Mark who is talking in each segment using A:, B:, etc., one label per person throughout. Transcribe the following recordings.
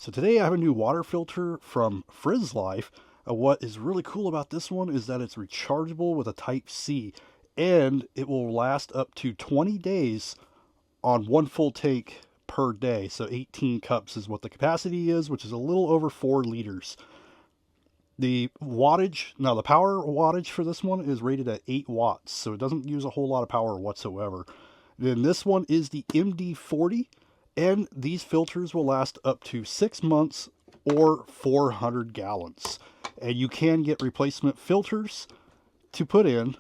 A: So today I have a new water filter from Frizzlife. What is really cool about this one is that it's rechargeable with a Type-C, and it will last up to 20 days on one full tank per day. So 18 cups is what the capacity is, which is a little over 4 liters. The wattage, now the power wattage for this one is rated at 8 watts, so it doesn't use a whole lot of power whatsoever. Then this one is the MD40, and these filters will last up to 6 months or 400 gallons. And you can get replacement filters to put in,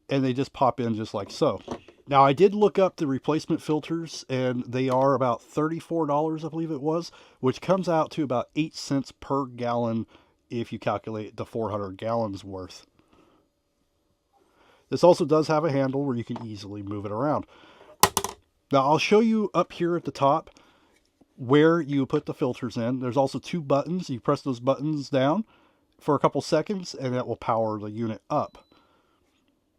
A: and they just pop in just like so. Now, I did look up the replacement filters, and they are about $34, I believe it was, which comes out to about 8 cents per gallon if you calculate the 400 gallons worth. This also does have a handle where you can easily move it around. Now, I'll show you up here at the top where you put the filters in. There's also 2 buttons. You press those buttons down for a couple seconds, and that will power the unit up.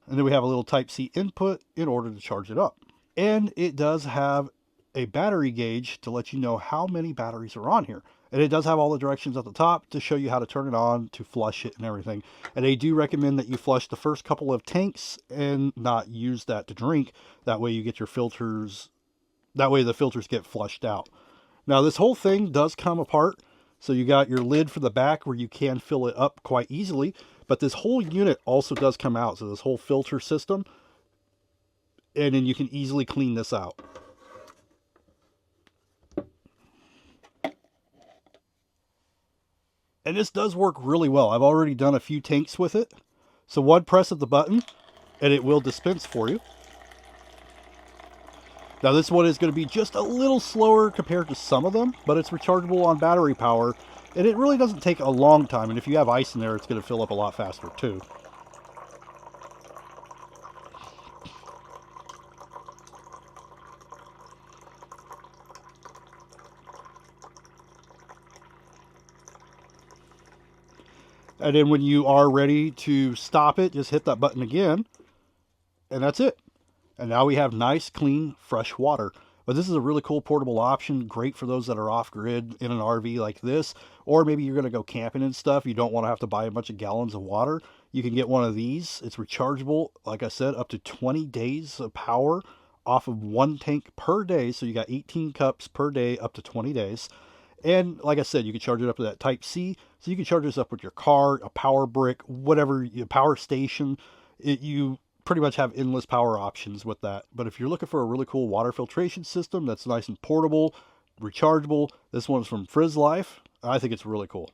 A: And then we have a little Type-C input in order to charge it up. And it does have a battery gauge to let you know how many batteries are on here. And it does have all the directions at the top to show you how to turn it on, to flush it and everything. And they do recommend that you flush the first couple of tanks and not use that to drink. That way you get your filters, that way the filters get flushed out. Now this whole thing does come apart. So you got your lid for the back where you can fill it up quite easily. But this whole unit also does come out. So this whole filter system. And then you can easily clean this out. And this does work really well. I've already done a few tanks with it. So one press of the button and it will dispense for you. Now this one is going to be just a little slower compared to some of them, but it's rechargeable on battery power, and it really doesn't take a long time, and if you have ice in there, it's going to fill up a lot faster too. And then when you are ready to stop it, just hit that button again, and that's it. And now we have nice, clean, fresh water. But this is a really cool portable option, great for those that are off-grid in an RV like this, or maybe you're going to go camping and stuff. You don't want to have to buy a bunch of gallons of water. You can get one of these. It's rechargeable, like I said, up to 20 days of power off of 1 tank per day. So you got 18 cups per day up to 20 days. And like I said, you can charge it up to that Type-C. So you can charge this up with your car, a power brick, whatever, your power station. You pretty much have endless power options with that. But if you're looking for a really cool water filtration system that's nice and portable, rechargeable, this one's from Frizzlife. I think it's really cool.